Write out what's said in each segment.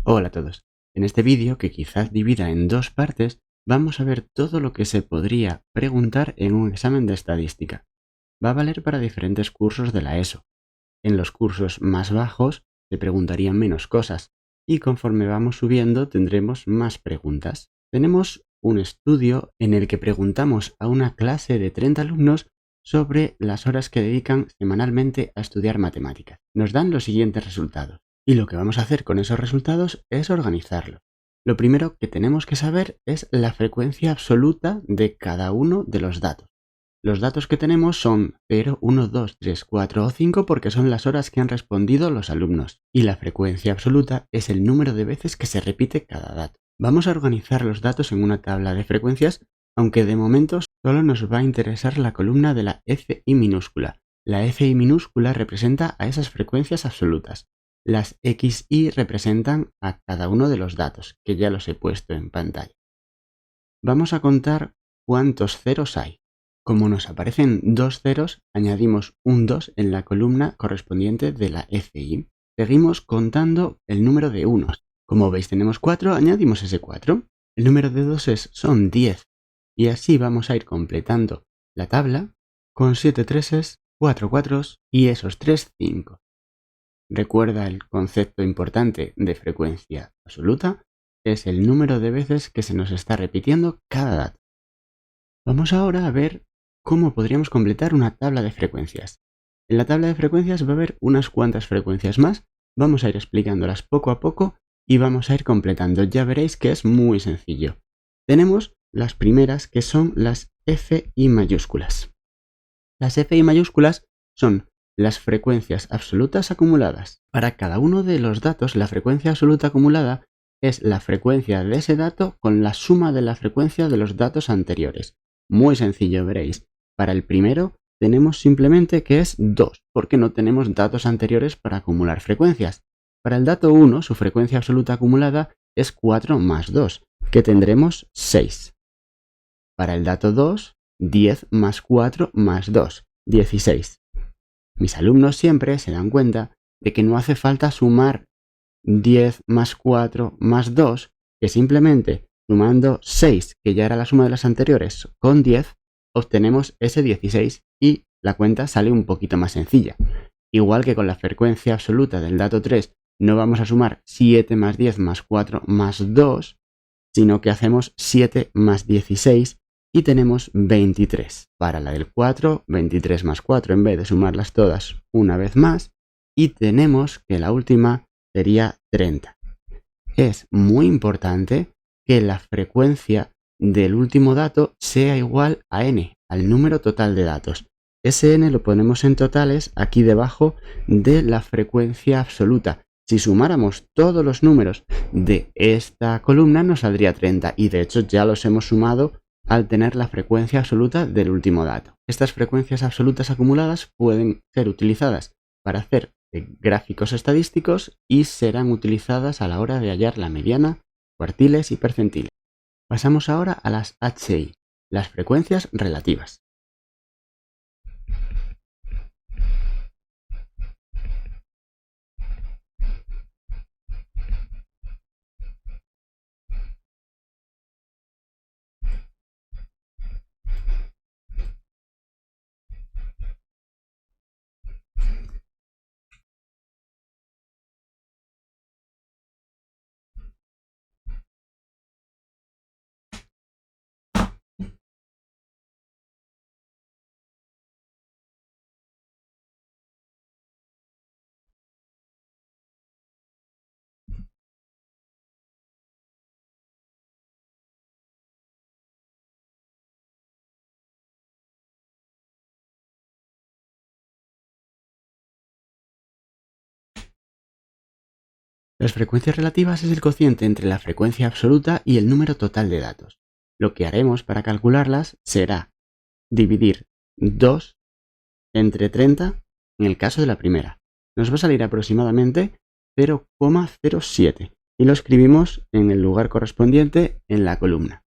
Hola a todos. En este vídeo, que quizás divida en dos partes, vamos a ver todo lo que se podría preguntar en un examen de estadística. Va a valer para diferentes cursos de la ESO. En los cursos más bajos se preguntarían menos cosas y conforme vamos subiendo tendremos más preguntas. Tenemos un estudio en el que preguntamos a una clase de 30 alumnos sobre las horas que dedican semanalmente a estudiar matemáticas. Nos dan los siguientes resultados. Y lo que vamos a hacer con esos resultados es organizarlos. Lo primero que tenemos que saber es la frecuencia absoluta de cada uno de los datos. Los datos que tenemos son 0, 1, 2, 3, 4 o 5 porque son las horas que han respondido los alumnos. Y la frecuencia absoluta es el número de veces que se repite cada dato. Vamos a organizar los datos en una tabla de frecuencias, aunque de momento solo nos va a interesar la columna de la FI minúscula. La FI minúscula representa a esas frecuencias absolutas. Las XY representan a cada uno de los datos, que ya los he puesto en pantalla. Vamos a contar cuántos ceros hay. Como nos aparecen dos ceros, añadimos un 2 en la columna correspondiente de la FI. Seguimos contando el número de unos. Como veis tenemos 4, añadimos ese 4. El número de doses son 10. Y así vamos a ir completando la tabla con 7 treses, 4 cuatros y esos 3 5. Recuerda el concepto importante de frecuencia absoluta, es el número de veces que se nos está repitiendo cada dato. Vamos ahora a ver cómo podríamos completar una tabla de frecuencias. En la tabla de frecuencias va a haber unas cuantas frecuencias más, vamos a ir explicándolas poco a poco y vamos a ir completando. Ya veréis que es muy sencillo. Tenemos las primeras que son las FI mayúsculas. Las FI mayúsculas son las frecuencias absolutas acumuladas. Para cada uno de los datos, la frecuencia absoluta acumulada es la frecuencia de ese dato con la suma de la frecuencia de los datos anteriores. Muy sencillo, veréis. Para el primero tenemos simplemente que es 2, porque no tenemos datos anteriores para acumular frecuencias. Para el dato 1, su frecuencia absoluta acumulada es 4 más 2, que tendremos 6. Para el dato 2, 10 más 4 más 2, 16. Mis alumnos siempre se dan cuenta de que no hace falta sumar 10 más 4 más 2, que simplemente sumando 6, que ya era la suma de las anteriores, con 10, obtenemos ese 16 y la cuenta sale un poquito más sencilla. Igual que con la frecuencia absoluta del dato 3, no vamos a sumar 7 más 10 más 4 más 2, sino que hacemos 7 más 16 y tenemos 23. Para la del 4, 23 más 4 en vez de sumarlas todas una vez más. Y tenemos que la última sería 30. Es muy importante que la frecuencia del último dato sea igual a n, al número total de datos. Ese n lo ponemos en totales aquí debajo de la frecuencia absoluta. Si sumáramos todos los números de esta columna nos saldría 30 y de hecho ya los hemos sumado al tener la frecuencia absoluta del último dato. Estas frecuencias absolutas acumuladas pueden ser utilizadas para hacer gráficos estadísticos y serán utilizadas a la hora de hallar la mediana, cuartiles y percentiles. Pasamos ahora a las HI, las frecuencias relativas. Las frecuencias relativas es el cociente entre la frecuencia absoluta y el número total de datos. Lo que haremos para calcularlas será dividir 2 entre 30 en el caso de la primera. Nos va a salir aproximadamente 0,07 y lo escribimos en el lugar correspondiente en la columna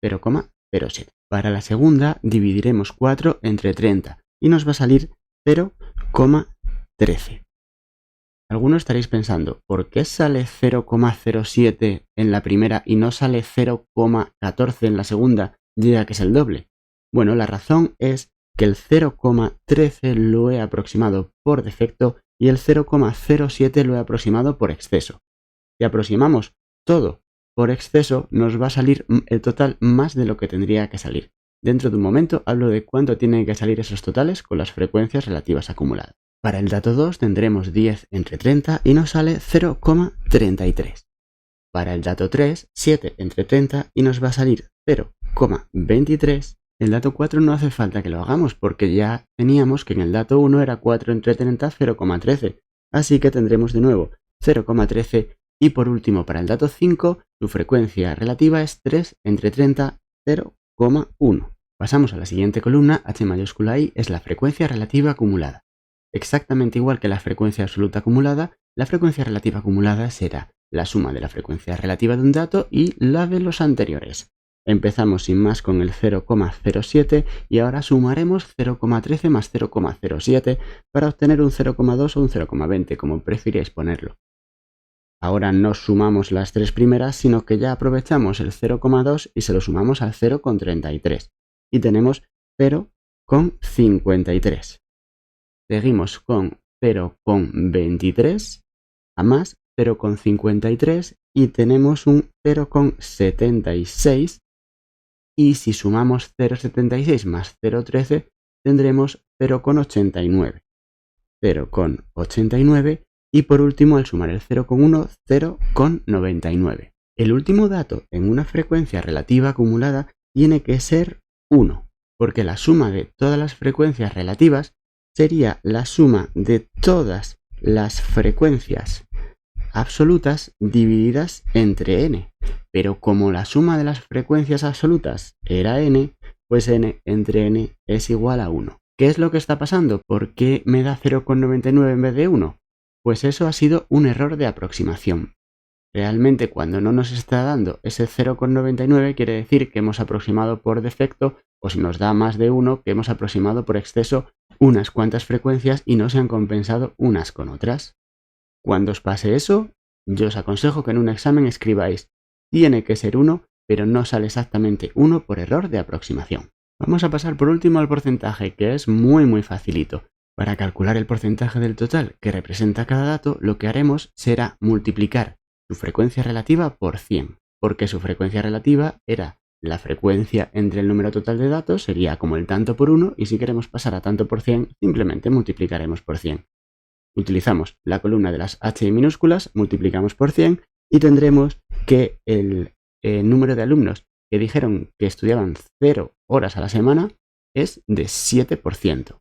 0,07. Para la segunda dividiremos 4 entre 30 y nos va a salir 0,13. Algunos estaréis pensando, ¿por qué sale 0,07 en la primera y no sale 0,14 en la segunda, ya que es el doble? Bueno, la razón es que el 0,13 lo he aproximado por defecto y el 0,07 lo he aproximado por exceso. Si aproximamos todo por exceso, nos va a salir el total más de lo que tendría que salir. Dentro de un momento hablo de cuánto tienen que salir esos totales con las frecuencias relativas acumuladas. Para el dato 2 tendremos 10 entre 30 y nos sale 0,33. Para el dato 3, 7 entre 30 y nos va a salir 0,23. El dato 4 no hace falta que lo hagamos porque ya teníamos que en el dato 1 era 4 entre 30, 0,13. Así que tendremos de nuevo 0,13 y por último para el dato 5 su frecuencia relativa es 3 entre 30, 0,1. Pasamos a la siguiente columna, H mayúscula I es la frecuencia relativa acumulada. Exactamente igual que la frecuencia absoluta acumulada, la frecuencia relativa acumulada será la suma de la frecuencia relativa de un dato y la de los anteriores. Empezamos sin más con el 0,07 y ahora sumaremos 0,13 más 0,07 para obtener un 0,2 o un 0,20, como prefiráis ponerlo. Ahora no sumamos las tres primeras, sino que ya aprovechamos el 0,2 y se lo sumamos al 0,33 y tenemos 0,53. Seguimos con 0,23 a más 0,53 y tenemos un 0,76 y si sumamos 0,76 más 0,13 tendremos 0,89. 0,89 y por último al sumar el 0,1, 0,99. El último dato en una frecuencia relativa acumulada tiene que ser 1, porque la suma de todas las frecuencias relativas sería la suma de todas las frecuencias absolutas divididas entre n. Pero como la suma de las frecuencias absolutas era n, pues n entre n es igual a 1. ¿Qué es lo que está pasando? ¿Por qué me da 0,99 en vez de 1? Pues eso ha sido un error de aproximación. Realmente cuando no nos está dando ese 0,99 quiere decir que hemos aproximado por defecto, o si nos da más de 1, que hemos aproximado por exceso unas cuantas frecuencias y no se han compensado unas con otras. Cuando os pase eso, yo os aconsejo que en un examen escribáis tiene que ser 1, pero no sale exactamente 1 por error de aproximación. Vamos a pasar por último al porcentaje, que es muy facilito. Para calcular el porcentaje del total que representa cada dato, lo que haremos será multiplicar su frecuencia relativa por 100, porque su frecuencia relativa era la frecuencia entre el número total de datos, sería como el tanto por 1, y si queremos pasar a tanto por 100, simplemente multiplicaremos por 100. Utilizamos la columna de las H minúsculas, multiplicamos por 100 y tendremos que el número de alumnos que dijeron que estudiaban 0 horas a la semana es de 7%.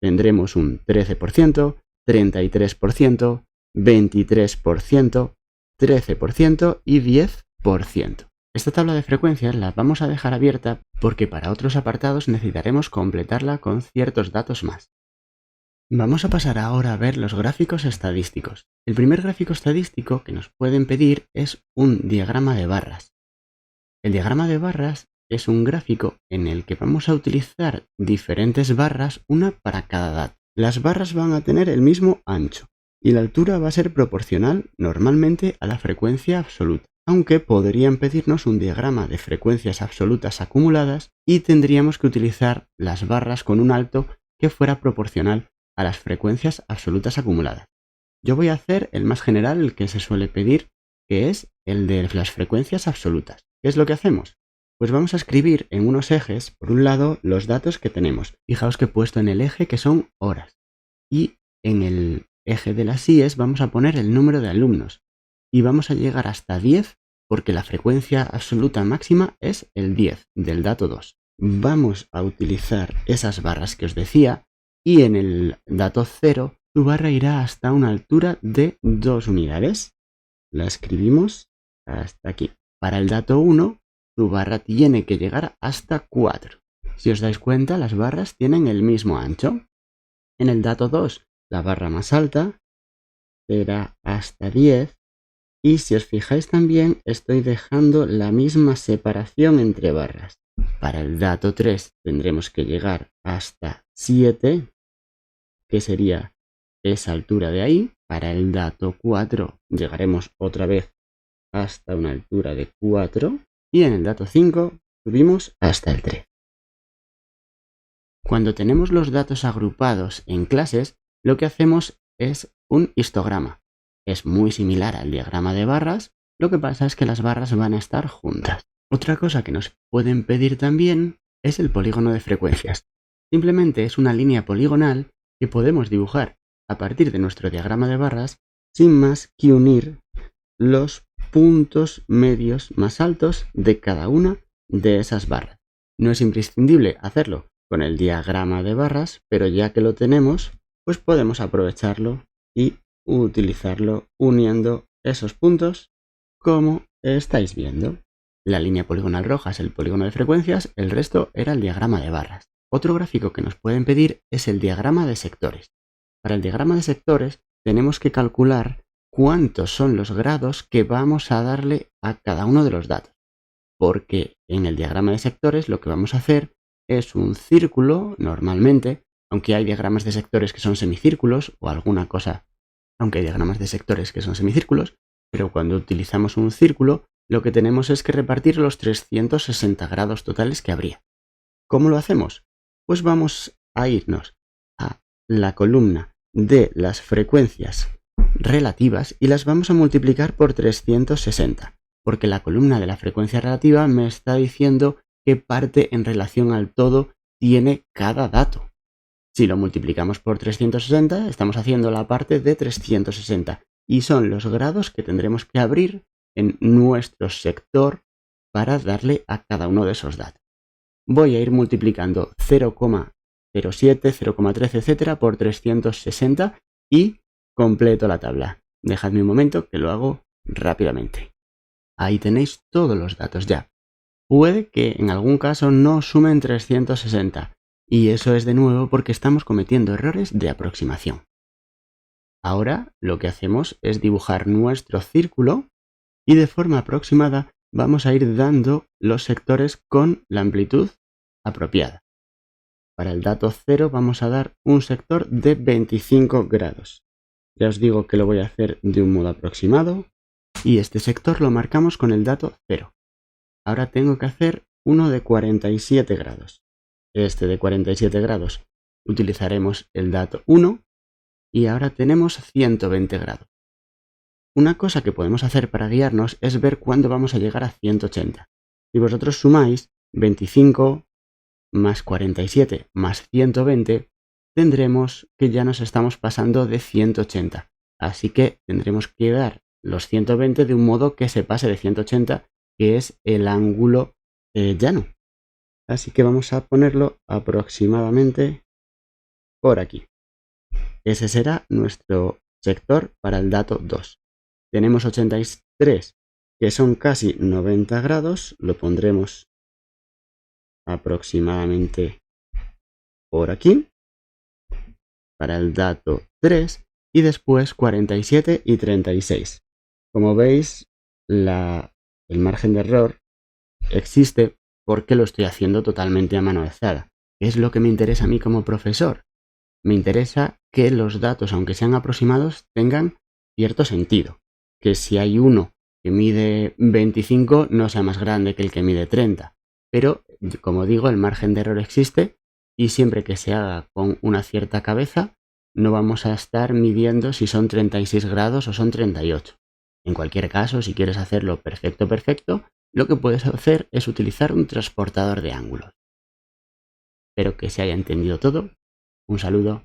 Tendremos un 13%, 33%, 23%, 13% y 10%. Esta tabla de frecuencias la vamos a dejar abierta porque para otros apartados necesitaremos completarla con ciertos datos más. Vamos a pasar ahora a ver los gráficos estadísticos. El primer gráfico estadístico que nos pueden pedir es un diagrama de barras. El diagrama de barras es un gráfico en el que vamos a utilizar diferentes barras, una para cada dato. Las barras van a tener el mismo ancho y la altura va a ser proporcional normalmente a la frecuencia absoluta, aunque podrían pedirnos un diagrama de frecuencias absolutas acumuladas y tendríamos que utilizar las barras con un alto que fuera proporcional a las frecuencias absolutas acumuladas. Yo voy a hacer el más general, el que se suele pedir, que es el de las frecuencias absolutas. ¿Qué es lo que hacemos? Pues vamos a escribir en unos ejes, por un lado, los datos que tenemos. Fijaos que he puesto en el eje que son horas. Y en el eje de las IES vamos a poner el número de alumnos. Y vamos a llegar hasta 10 porque la frecuencia absoluta máxima es el 10 del dato 2. Vamos a utilizar esas barras que os decía y en el dato 0 tu barra irá hasta una altura de 2 unidades. La escribimos hasta aquí. Para el dato 1 tu barra tiene que llegar hasta 4. Si os dais cuenta, las barras tienen el mismo ancho. En el dato 2, la barra más alta será hasta 10. Y si os fijáis también, estoy dejando la misma separación entre barras. Para el dato 3 tendremos que llegar hasta 7, que sería esa altura de ahí. Para el dato 4 llegaremos otra vez hasta una altura de 4 y en el dato 5 subimos hasta el 3. Cuando tenemos los datos agrupados en clases, lo que hacemos es un histograma. Es muy similar al diagrama de barras, lo que pasa es que las barras van a estar juntas. Otra cosa que nos pueden pedir también es el polígono de frecuencias. Simplemente es una línea poligonal que podemos dibujar a partir de nuestro diagrama de barras sin más que unir los puntos medios más altos de cada una de esas barras. No es imprescindible hacerlo con el diagrama de barras, pero ya que lo tenemos, pues podemos aprovecharlo y utilizarlo uniendo esos puntos como estáis viendo. La línea poligonal roja es el polígono de frecuencias, el resto era el diagrama de barras. Otro gráfico que nos pueden pedir es el diagrama de sectores. Para el diagrama de sectores tenemos que calcular cuántos son los grados que vamos a darle a cada uno de los datos. Porque en el diagrama de sectores lo que vamos a hacer es un círculo normalmente, aunque hay diagramas de sectores que son semicírculos o alguna cosa, aunque hay diagramas de sectores que son semicírculos, pero cuando utilizamos un círculo lo que tenemos es que repartir los 360 grados totales que habría. ¿Cómo lo hacemos? Pues vamos a irnos a la columna de las frecuencias relativas y las vamos a multiplicar por 360, porque la columna de la frecuencia relativa me está diciendo qué parte en relación al todo tiene cada dato. Si lo multiplicamos por 360, estamos haciendo la parte de 360 y son los grados que tendremos que abrir en nuestro sector para darle a cada uno de esos datos. Voy a ir multiplicando 0,07, 0,13, etcétera por 360 y completo la tabla. Dejadme un momento que lo hago rápidamente. Ahí tenéis todos los datos ya. Puede que en algún caso no sumen 360 y eso es de nuevo porque estamos cometiendo errores de aproximación. Ahora lo que hacemos es dibujar nuestro círculo y de forma aproximada vamos a ir dando los sectores con la amplitud apropiada. Para el dato 0 vamos a dar un sector de 25 grados. Ya os digo que lo voy a hacer de un modo aproximado y este sector lo marcamos con el dato 0. Ahora tengo que hacer uno de 47 grados. Este de 47 grados utilizaremos el dato 1 y ahora tenemos 120 grados. Una cosa que podemos hacer para guiarnos es ver cuándo vamos a llegar a 180. Si vosotros sumáis 25 más 47 más 120, tendremos que ya nos estamos pasando de 180. Así que tendremos que dar los 120 de un modo que se pase de 180, que es el ángulo llano. Así que vamos a ponerlo aproximadamente por aquí. Ese será nuestro sector para el dato 2. Tenemos 83, que son casi 90 grados. Lo pondremos aproximadamente por aquí. Para el dato 3. Y después 47 y 36. Como veis, el margen de error existe porque lo estoy haciendo totalmente a mano alzada. Es lo que me interesa a mí como profesor. Me interesa que los datos, aunque sean aproximados, tengan cierto sentido. Que si hay uno que mide 25 no sea más grande que el que mide 30. Pero, como digo, el margen de error existe y siempre que se haga con una cierta cabeza, no vamos a estar midiendo si son 36 grados o son 38. En cualquier caso, si quieres hacerlo perfecto, lo que puedes hacer es utilizar un transportador de ángulos. Espero que se haya entendido todo. Un saludo.